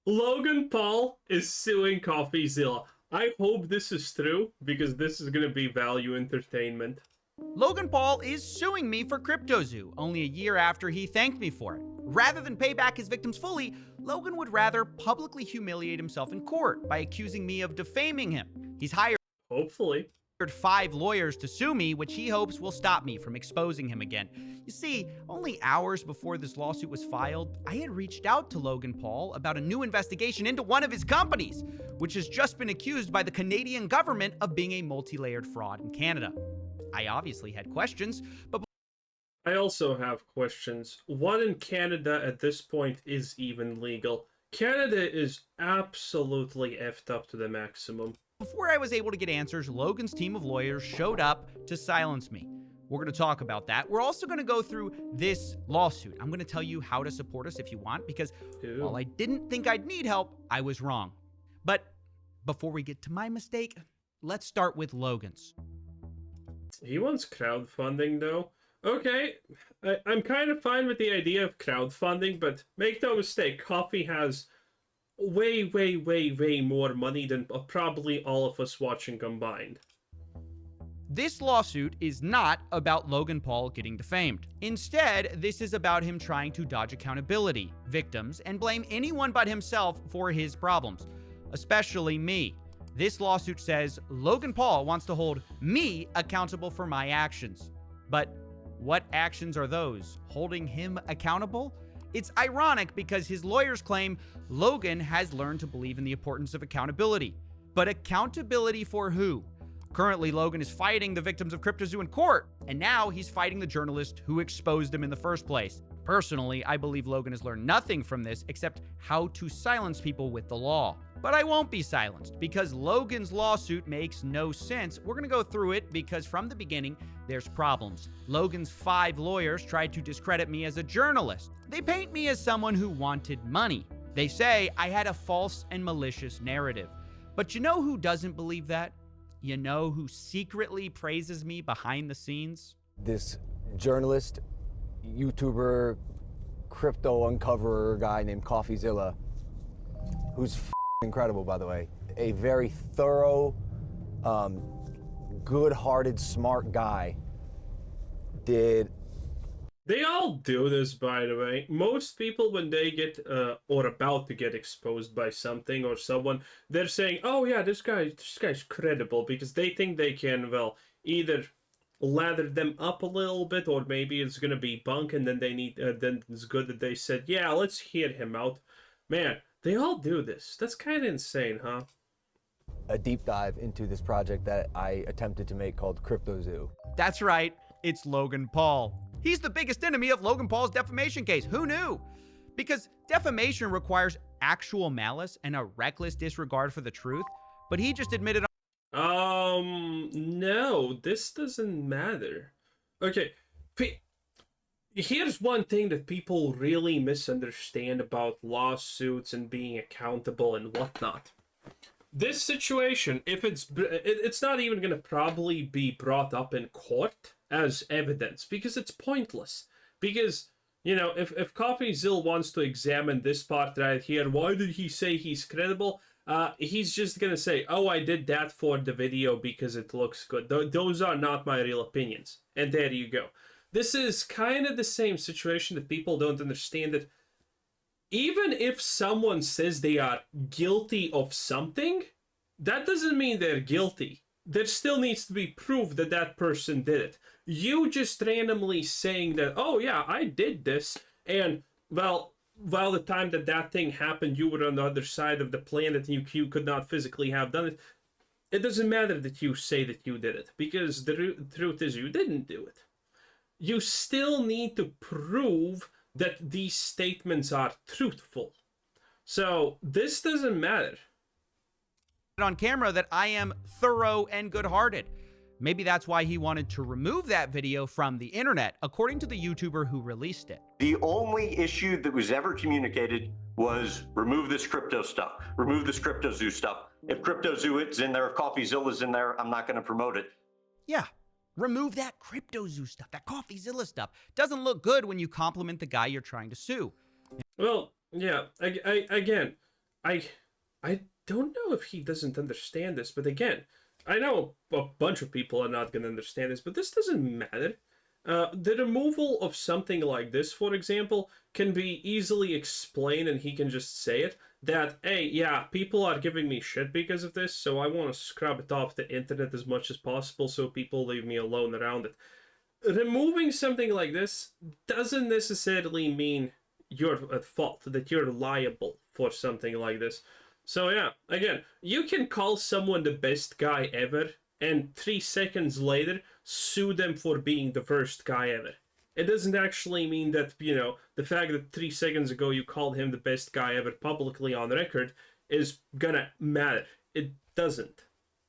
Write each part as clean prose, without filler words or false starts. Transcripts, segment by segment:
Logan Paul is suing Coffeezilla. I hope this is true, because this is gonna be value entertainment. Logan Paul is suing me for CryptoZoo only a year after he thanked me for it. Rather than pay back his victims fully, Logan would rather publicly humiliate himself in court by accusing me of defaming him. He's hired Hopefully. 5 lawyers to sue me, which he hopes will stop me from exposing him again. You see, only hours before this lawsuit was filed, I had reached out to Logan Paul about a new investigation into one of his companies, which has just been accused by the Canadian government of being a multi-layered fraud in Canada. I obviously had questions, but I also have questions. What in Canada at this point is even legal? Canada is absolutely effed up to the maximum. before I was able to get answers, Logan's team of lawyers showed up to silence me. We're going to talk about that. We're also going to go through this lawsuit. I'm going to tell you how to support us if you want, because while I didn't think I'd need help, I was wrong. But before we get to my mistake, let's start with Logan's. He wants crowdfunding, though. Okay, I'm kind of fine with the idea of crowdfunding, but make no mistake, Coffee has way more money than probably all of us watching combined. This lawsuit is not about Logan Paul getting defamed. Instead, this is about him trying to dodge accountability, victims, and blame anyone but himself for his problems, especially me. This lawsuit says Logan Paul wants to hold me accountable for my actions. But what actions are those? Holding him accountable? It's ironic because his lawyers claim Logan has learned to believe in the importance of accountability. But accountability for who? Currently, Logan is fighting the victims of CryptoZoo in court, and now he's fighting the journalist who exposed him in the first place. Personally, I believe Logan has learned nothing from this except how to silence people with the law. But I won't be silenced because Logan's lawsuit makes no sense. We're going to go through it because from the beginning, there's problems. Logan's 5 lawyers tried to discredit me as a journalist. They paint me as someone who wanted money. They say I had a false and malicious narrative. But you know who doesn't believe that? You know who secretly praises me behind the scenes? This journalist, YouTuber, crypto uncoverer guy named Coffeezilla, who's incredible, by the way. A very thorough, good-hearted, smart guy. They all do this, by the way. Most people, when they get, or about to get exposed by something or someone, they're saying, oh yeah, this guy's credible, because they think they can, well, either lather them up a little bit, or maybe it's gonna be bunk, and then then it's good that they said, yeah, let's hear him out. Man, they all do this. That's kind of insane, huh? A deep dive into this project that I attempted to make called CryptoZoo. That's right, it's Logan Paul. He's the biggest enemy of Logan Paul's defamation case. Who knew? Because defamation requires actual malice and a reckless disregard for the truth, but he just admitted no, this doesn't matter. Okay, here's one thing that people really misunderstand about lawsuits and being accountable and whatnot. This situation, if it's not even going to probably be brought up in court as evidence, because it's pointless. Because, you know, if Coffeezilla wants to examine this part right here, why did he say he's credible? He's just going to say, oh, I did that for the video because it looks good. Those are not my real opinions. And there you go. This is kind of the same situation that people don't understand, that even if someone says they are guilty of something, that doesn't mean they're guilty. There still needs to be proof that that person did it. You just randomly saying that, oh yeah, I did this, and well, while the time that thing happened, you were on the other side of the planet and you could not physically have done it. It doesn't matter that you say that you did it, because the truth is you didn't do it. You still need to prove that these statements are truthful. So this doesn't matter. on camera that I am thorough and good-hearted. Maybe that's why he wanted to remove that video from the internet, according to the YouTuber who released it. The only issue that was ever communicated was remove this crypto stuff, remove this CryptoZoo stuff. If CryptoZoo is in there, if Coffeezilla's in there, I'm not going to promote it. Yeah, remove that CryptoZoo stuff, that Coffeezilla stuff. Doesn't look good when you compliment the guy you're trying to sue. Well, yeah, again, I don't know if he doesn't understand this, but again, I know a bunch of people are not going to understand this, but this doesn't matter. The removal of something like this, for example, can be easily explained, and he can just say it, that, hey, yeah, people are giving me shit because of this, so I want to scrub it off the internet as much as possible so people leave me alone around it. Removing something like this doesn't necessarily mean you're at fault, that you're liable for something like this. So yeah, again, you can call someone the best guy ever, and 3 seconds later, sue them for being the worst guy ever. It doesn't actually mean that, you know, the fact that 3 seconds ago you called him the best guy ever publicly on record is gonna matter. It doesn't.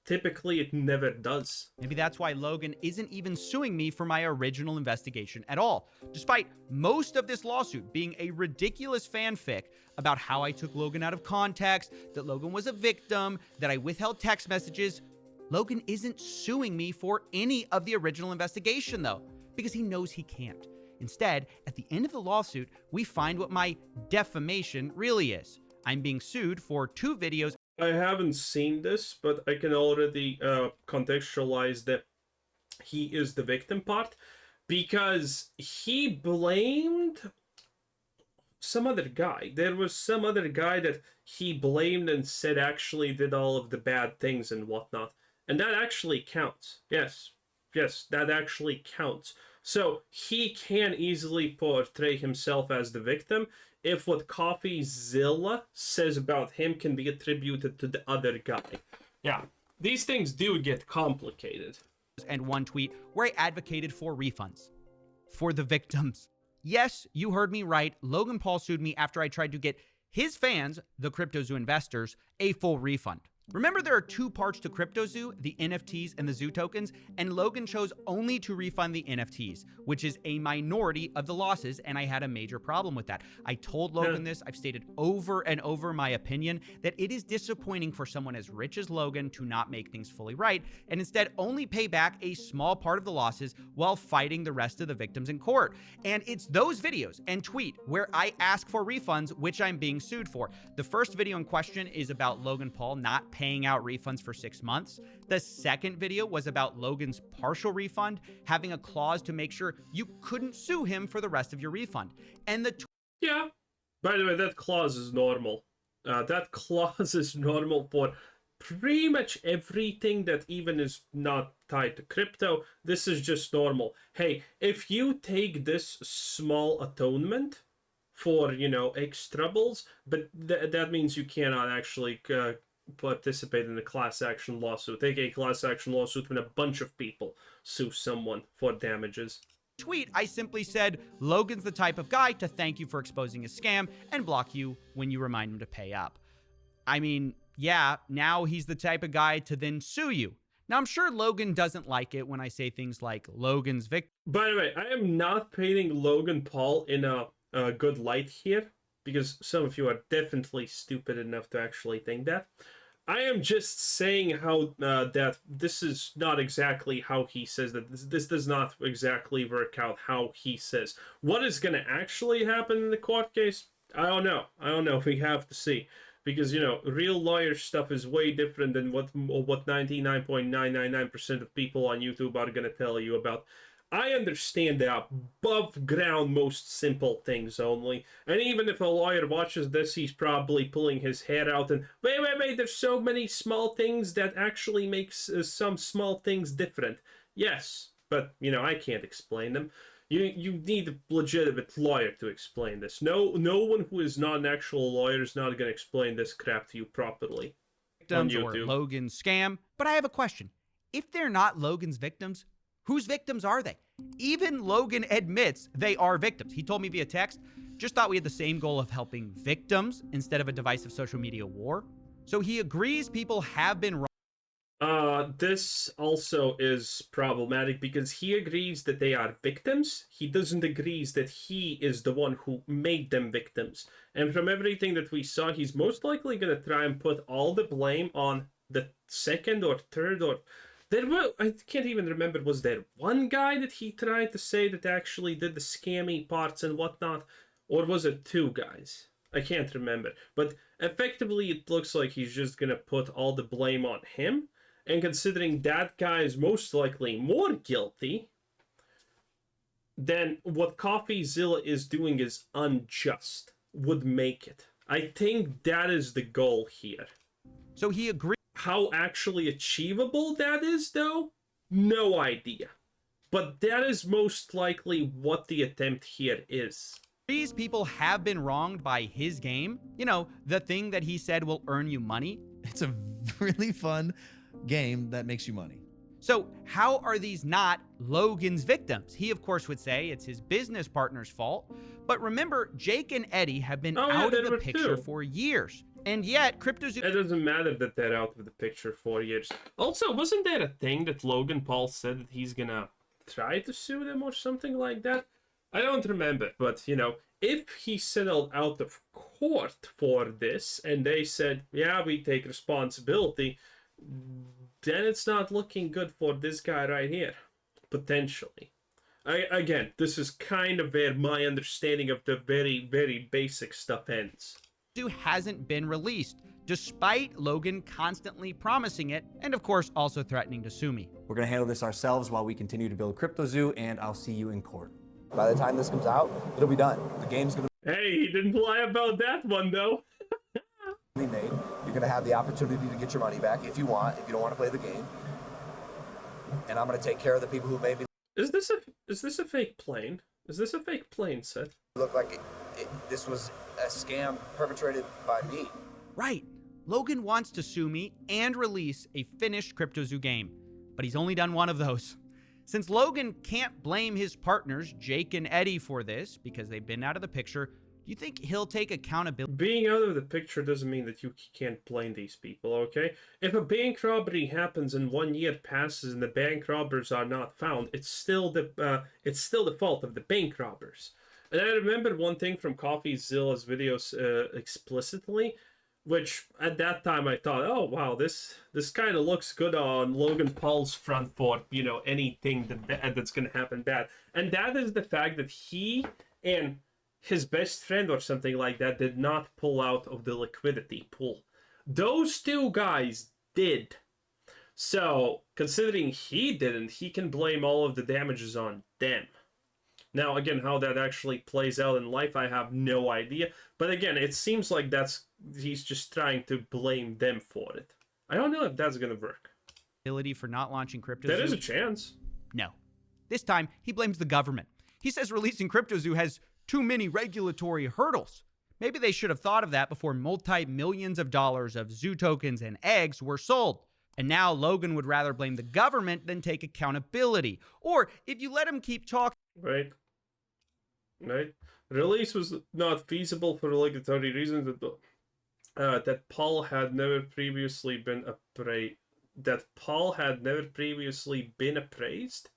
Typically, it never does. Maybe that's why Logan isn't even suing me for my original investigation at all, despite most of this lawsuit being a ridiculous fanfic about how I took Logan out of context, that Logan was a victim, that I withheld text messages. Logan isn't suing me for any of the original investigation, though, because he knows he can't. Instead, at the end of the lawsuit, we find what my defamation really is. I'm being sued for 2 videos. I haven't seen this, but I can already contextualize that he is the victim part, because he blamed some other guy. There was some other guy that he blamed and said actually did all of the bad things and whatnot. And that actually counts. Yes, that actually counts. So he can easily portray himself as the victim if what Coffeezilla says about him can be attributed to the other guy. Yeah, these things do get complicated. And 1 tweet where I advocated for refunds for the victims. Yes, you heard me right. Logan Paul sued me after I tried to get his fans, the CryptoZoo investors, a full refund. Remember, there are 2 parts to CryptoZoo, the NFTs and the Zoo tokens, and Logan chose only to refund the NFTs, which is a minority of the losses, and I had a major problem with that. I told Logan this. I've stated over and over my opinion that it is disappointing for someone as rich as Logan to not make things fully right, and instead only pay back a small part of the losses while fighting the rest of the victims in court. And it's those videos and tweet where I ask for refunds, which I'm being sued for. The first video in question is about Logan Paul not paying out refunds for 6 months. The second video was about Logan's partial refund, having a clause to make sure you couldn't sue him for the rest of your refund. And the Yeah. By the way, that clause is normal. That clause is normal for pretty much everything that even is not tied to crypto. This is just normal. Hey, if you take this small atonement for, you know, X troubles, but that means you cannot actually participate in a class action lawsuit. Take a class action lawsuit when a bunch of people sue someone for damages. Tweet, I simply said, Logan's the type of guy to thank you for exposing a scam and block you when you remind him to pay up. I mean, yeah, now he's the type of guy to then sue you. Now, I'm sure Logan doesn't like it when I say things like Logan's victim. By the way, I am not painting Logan Paul in a good light here, because some of you are definitely stupid enough to actually think that. I am just saying how that this is not exactly how he says that. This does not exactly work out how he says. What is going to actually happen in the court case? I don't know. We have to see. Because, you know, real lawyer stuff is way different than what 99.999% of people on YouTube are going to tell you about. I understand the above ground most simple things only. And even if a lawyer watches this, he's probably pulling his hair out and, wait, there's so many small things that actually makes some small things different. Yes, but, you know, I can't explain them. You need a legitimate lawyer to explain this. No one who is not an actual lawyer is not going to explain this crap to you properly on Victims or YouTube. Logan's scam. But I have a question. If they're not Logan's victims, whose victims are they? Even Logan admits they are victims. He told me via text, just thought we had the same goal of helping victims instead of a divisive social media war. So he agrees people have been wrong. This also is problematic because he agrees that they are victims. He doesn't agree that he is the one who made them victims. And from everything that we saw, he's most likely going to try and put all the blame on the second or third or... I can't even remember, was there one guy that he tried to say that actually did the scammy parts and whatnot? Or was it 2 guys? I can't remember. But effectively, it looks like he's just gonna put all the blame on him. And considering that guy is most likely more guilty, then what Coffeezilla is doing is unjust. Would make it. I think that is the goal here. So he agrees. How actually achievable that is, though, no idea. But that is most likely what the attempt here is. These people have been wronged by his game. You know, the thing that he said will earn you money. It's a really fun game that makes you money. So how are these not Logan's victims? He, of course, would say it's his business partner's fault. But remember, Jake and Eddie have been out of the picture for years. And yet, CryptoZoo... It doesn't matter that they're out of the picture for years. Also, wasn't there a thing that Logan Paul said that he's gonna try to sue them or something like that? I don't remember, but, you know, if he settled out of court for this and they said, yeah, we take responsibility, then it's not looking good for this guy right here, potentially. Again, this is kind of where my understanding of the very, very basic stuff ends. Hasn't been released, despite Logan constantly promising it, and of course also threatening to sue me. We're gonna handle this ourselves while we continue to build CryptoZoo, and I'll see you in court. By the time this comes out, it'll be done. The game's gonna Hey, he didn't lie about that one, though. be made. You're gonna have the opportunity to get your money back if you want, if you don't want to play the game. And I'm gonna take care of the people who made me Is this a fake plane? Is this a fake plane set? look like this was a scam perpetrated by me. Right. Logan wants to sue me and release a finished CryptoZoo game, but he's only done one of those. Since Logan can't blame his partners, Jake and Eddie, for this because they've been out of the picture, do you think he'll take accountability? Being out of the picture doesn't mean that you can't blame these people, okay? If a bank robbery happens and 1 year passes and the bank robbers are not found, it's still the fault of the bank robbers. And I remember one thing from Coffeezilla's videos explicitly, which at that time I thought, oh wow, this kind of looks good on Logan Paul's front for, you know, anything that's gonna happen bad. And that is the fact that he and his best friend or something like that did not pull out of the liquidity pool. Those two guys did. So, considering he didn't, he can blame all of the damages on them. Now, again, how that actually plays out in life, I have no idea. But again, it seems like he's just trying to blame them for it. I don't know if that's going to work. For not launching CryptoZoo? There is a chance. No. This time, he blames the government. He says releasing CryptoZoo has too many regulatory hurdles. Maybe they should have thought of that before multi-millions of dollars of zoo tokens and eggs were sold. And now Logan would rather blame the government than take accountability. Or if you let him keep talking... Right. Release was not feasible for regulatory reasons that Paul had never previously been appraised.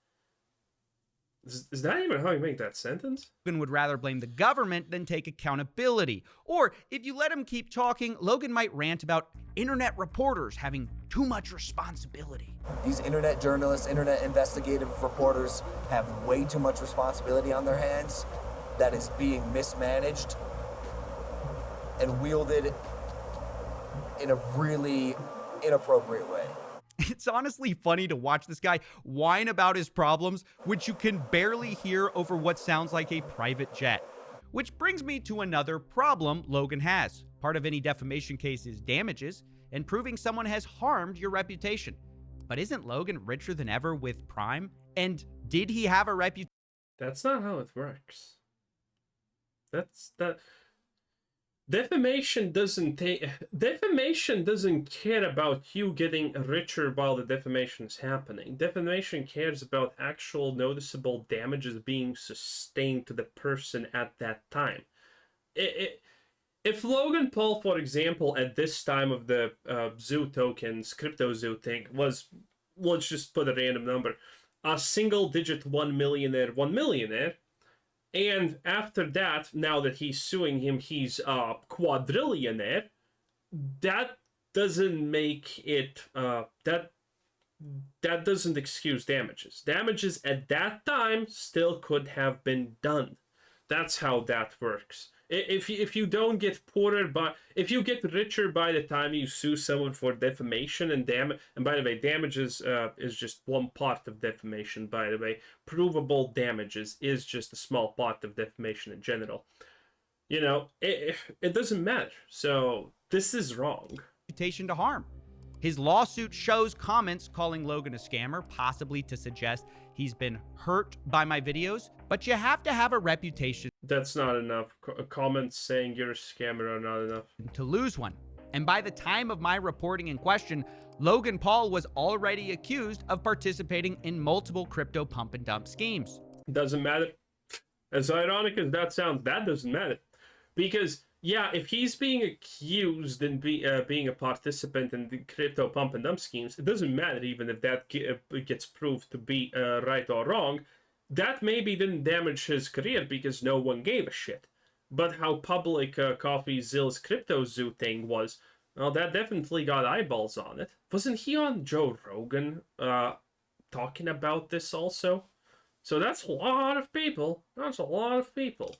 Is that even how you make that sentence? Logan would rather blame the government than take accountability. Or if you let him keep talking, Logan might rant about internet reporters having too much responsibility. These internet journalists, internet investigative reporters have way too much responsibility on their hands that is being mismanaged and wielded in a really inappropriate way. It's honestly funny to watch this guy whine about his problems, which you can barely hear over what sounds like a private jet. Which brings me to another problem Logan has. Part of any defamation case is damages, and proving someone has harmed your reputation. But isn't Logan richer than ever with Prime? And did he have a reputation? That's not how it works. Defamation doesn't care about you getting richer while the defamation is happening. Defamation cares about actual noticeable damages being sustained to the person at that time. If Logan Paul, for example, at this time of the zoo tokens, CryptoZoo thing, was, let's just put a random number, a single digit 1 millionaire, and after that, now that he's suing him, he's a quadrillionaire. That doesn't make it, that doesn't excuse damages. Damages at that time still could have been done. That's how that works. If you don't get poorer by, if you get richer by the time you sue someone for defamation and by the way, damages is just one part of defamation. By the way, provable damages is just a small part of defamation in general. You know, it doesn't matter. So this is wrong. Reputation to harm. His lawsuit shows comments calling Logan a scammer, possibly to suggest he's been hurt by my videos, but you have to have a reputation. That's not enough. Comments saying you're a scammer are not enough. To lose one. And by the time of my reporting in question, Logan Paul was already accused of participating in multiple crypto pump and dump schemes. Doesn't matter. As ironic as that sounds, that doesn't matter. Because, yeah, if he's being accused and being a participant in the crypto pump and dump schemes, it doesn't matter even if that gets proved to be right or wrong. That maybe didn't damage his career because no one gave a shit. But how public Coffeezilla's crypto zoo thing was, well, that definitely got eyeballs on it. Wasn't he on Joe Rogan talking about this also? So that's a lot of people. That's a lot of people.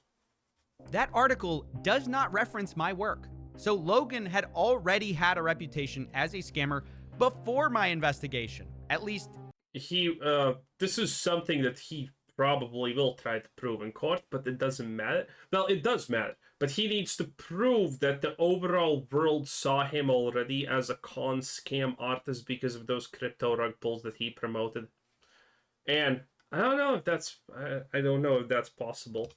That article does not reference my work. So Logan had already had a reputation as a scammer before my investigation. At least this is something that he probably will try to prove in court, but it doesn't matter. Well, it does matter, but he needs to prove that the overall world saw him already as a con scam artist because of those crypto rug pulls that he promoted. And I don't know if that's possible.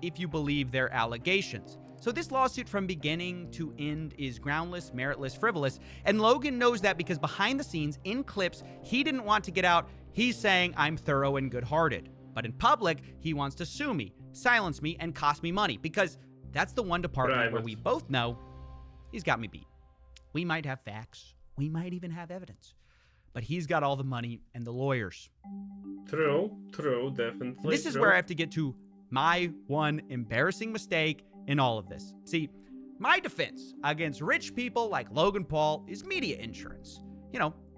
If you believe their allegations. So this lawsuit from beginning to end is groundless, meritless, frivolous, and Logan knows that because behind the scenes, in clips he didn't want to get out, he's saying I'm thorough and good-hearted. But in public, he wants to sue me, silence me, and cost me money, because that's the one department where we both know he's got me beat. We might have facts, we might even have evidence, but he's got all the money and the lawyers. True, definitely. This is where I have to get to my one embarrassing mistake in all of this. See, my defense against rich people like Logan Paul is media insurance,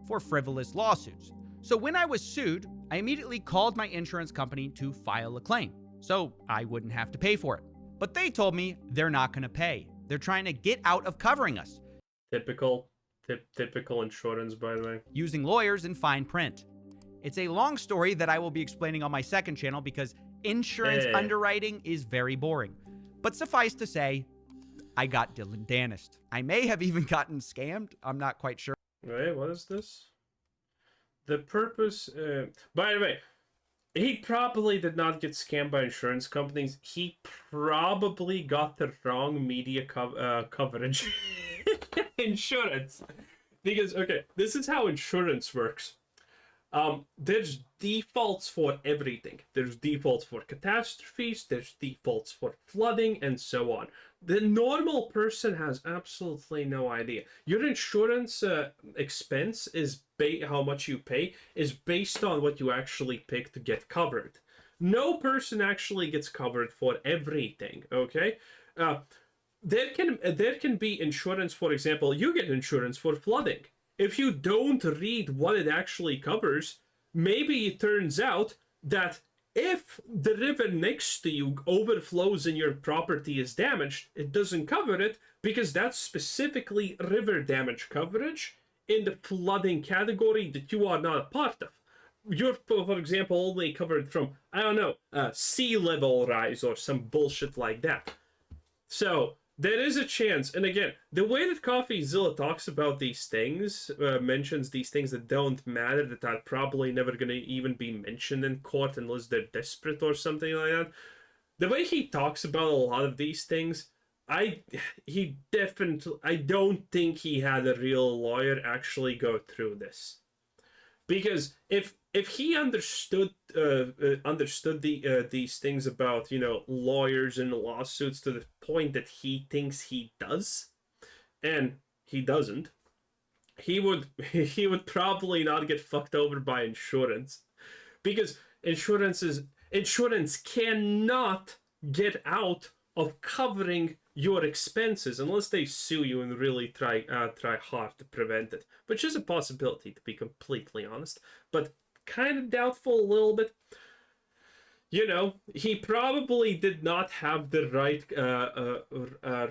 for frivolous lawsuits. So when I was sued, I immediately called my insurance company to file a claim, so I wouldn't have to pay for it. But they told me they're not going to pay. They're trying to get out of covering us. Typical insurance, by the way. Using lawyers in fine print. It's a long story that I will be explaining on my second channel because insurance underwriting is very boring. But suffice to say, I got danished. I may have even gotten scammed. I'm not quite sure. Wait, what is this? The purpose... by the way, he probably did not get scammed by insurance companies. He probably got the wrong media coverage. Insurance. Because, okay, this is how insurance works. There's defaults for everything. There's defaults for catastrophes, there's defaults for flooding, and so on. The normal person has absolutely no idea. Your insurance expense is how much you pay is based on what you actually pick to get covered. No person actually gets covered for everything, okay? There can be insurance, for example, you get insurance for flooding. If you don't read what it actually covers, maybe it turns out that if the river next to you overflows and your property is damaged, it doesn't cover it because that's specifically river damage coverage in the flooding category that you are not a part of. You're, for example, only covered from, sea level rise or some bullshit like that. So there is a chance, and again, the way that Coffeezilla talks about these things, mentions these things that don't matter, that are probably never going to even be mentioned in court unless they're desperate or something like that. The way he talks about a lot of these things, I don't think he had a real lawyer actually go through this. Because if he understood these things about lawyers and lawsuits to the point that he thinks he does, and he doesn't, he would probably not get fucked over by insurance, because insurance cannot get out of covering your expenses unless they sue you and really try hard to prevent it, which is a possibility, to be completely honest, but kind of doubtful a little bit. you know, he probably did not have the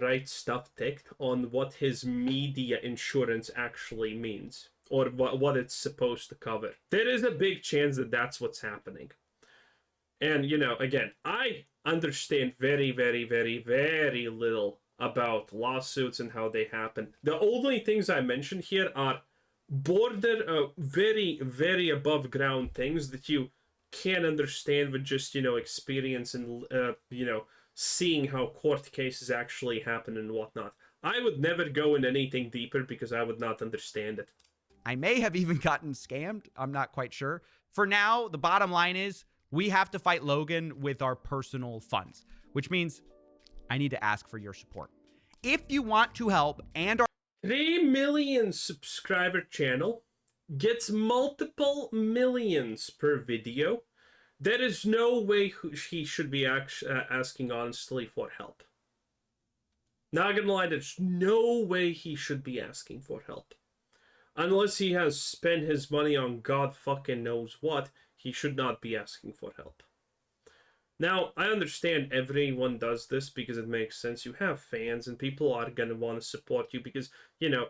right stuff ticked on what his media insurance actually means, or what it's supposed to cover. There is a big chance that that's what's happening. And, you know, again, I understand very, very, very, very little about lawsuits and how they happen. The only things I mentioned here are very, very above ground things that you can't understand with just, you know, experience and, you know, seeing how court cases actually happen and whatnot. I would never go in anything deeper because I would not understand it. I may have even gotten scammed. I'm not quite sure. For now, the bottom line is we have to fight Logan with our personal funds, which means I need to ask for your support. If you want to help and are 3 million subscriber channel gets multiple millions per video, there is no way he should be asking honestly for help. Not gonna lie, there's no way he should be asking for help. Unless he has spent his money on God fucking knows what, he should not be asking for help. Now, I understand everyone does this because it makes sense. You have fans and people are going to want to support you because, you know,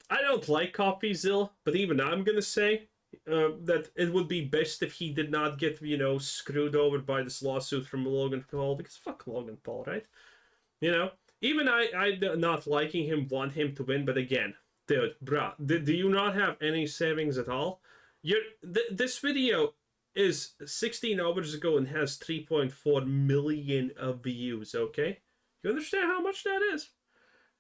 I don't like Coffeezilla, but even I'm going to say that it would be best if he did not get, you know, screwed over by this lawsuit from Logan Paul, because fuck Logan Paul, right? You know, even I not liking him, want him to win, but again, dude, bruh, do you not have any savings at all? This video is 16 hours ago and has 3.4 million views, okay? You understand how much that is?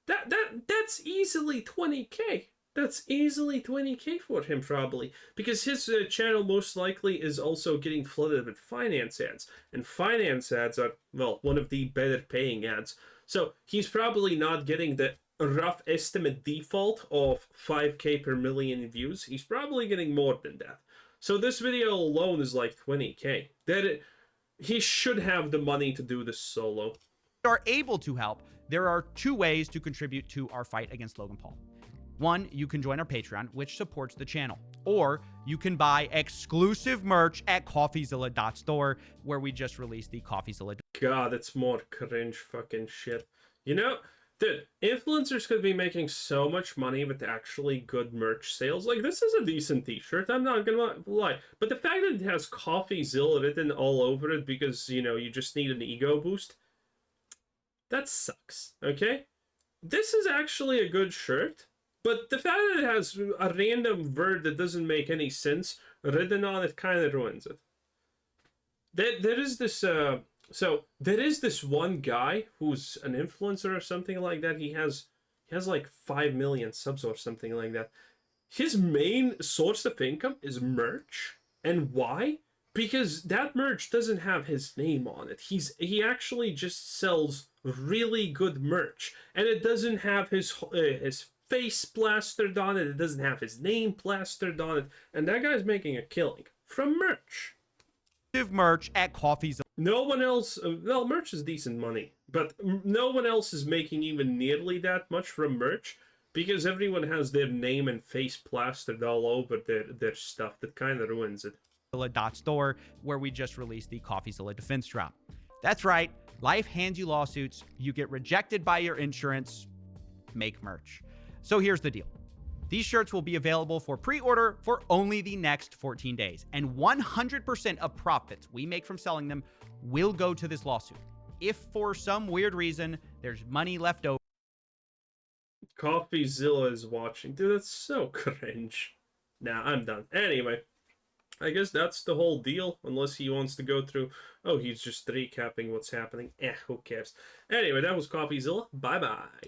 That's easily 20k. That's easily 20k for him, probably, because his channel most likely is also getting flooded with finance ads, and finance ads are, well, one of the better paying ads. So he's probably not getting the rough estimate default of 5k per million views. He's probably getting more than that. So this video alone is like 20k. He should have the money to do this solo. Are able to help, there are 2 ways to contribute to our fight against Logan Paul. 1, you can join our Patreon, which supports the channel. Or you can buy exclusive merch at Coffeezilla.store, where we just released the Coffeezilla. God, it's more cringe fucking shit. You know, dude, influencers could be making so much money with actually good merch sales. Like, this is a decent t-shirt, I'm not gonna lie. But the fact that it has Coffeezilla written all over it because, you know, you just need an ego boost, that sucks, okay? This is actually a good shirt, but the fact that it has a random word that doesn't make any sense written on it kind of ruins it. There is this, so there is this one guy who's an influencer or something like that. He has like 5 million subs or something like that. His main source of income is merch. And why? Because that merch doesn't have his name on it. He actually just sells really good merch, and it doesn't have his face plastered on it. It doesn't have his name plastered on it, and that guy's making a killing from merch. Merch at Coffeezilla. No one else, well, merch is decent money, but no one else is making even nearly that much from merch because everyone has their name and face plastered all over their stuff. That kind of ruins it. Store, where we just released the Coffeezilla defense drop. That's right, life hands you lawsuits, you get rejected by your insurance, make merch. So here's the deal. These shirts will be available for pre-order for only the next 14 days, and 100% of profits we make from selling them will go to this lawsuit. If for some weird reason there's money left over. Coffeezilla is watching. Dude, that's so cringe. Nah, I'm done. Anyway, I guess that's the whole deal, unless he wants to go through, oh, he's just recapping what's happening. Who cares? Anyway, that was Coffeezilla. Bye-bye.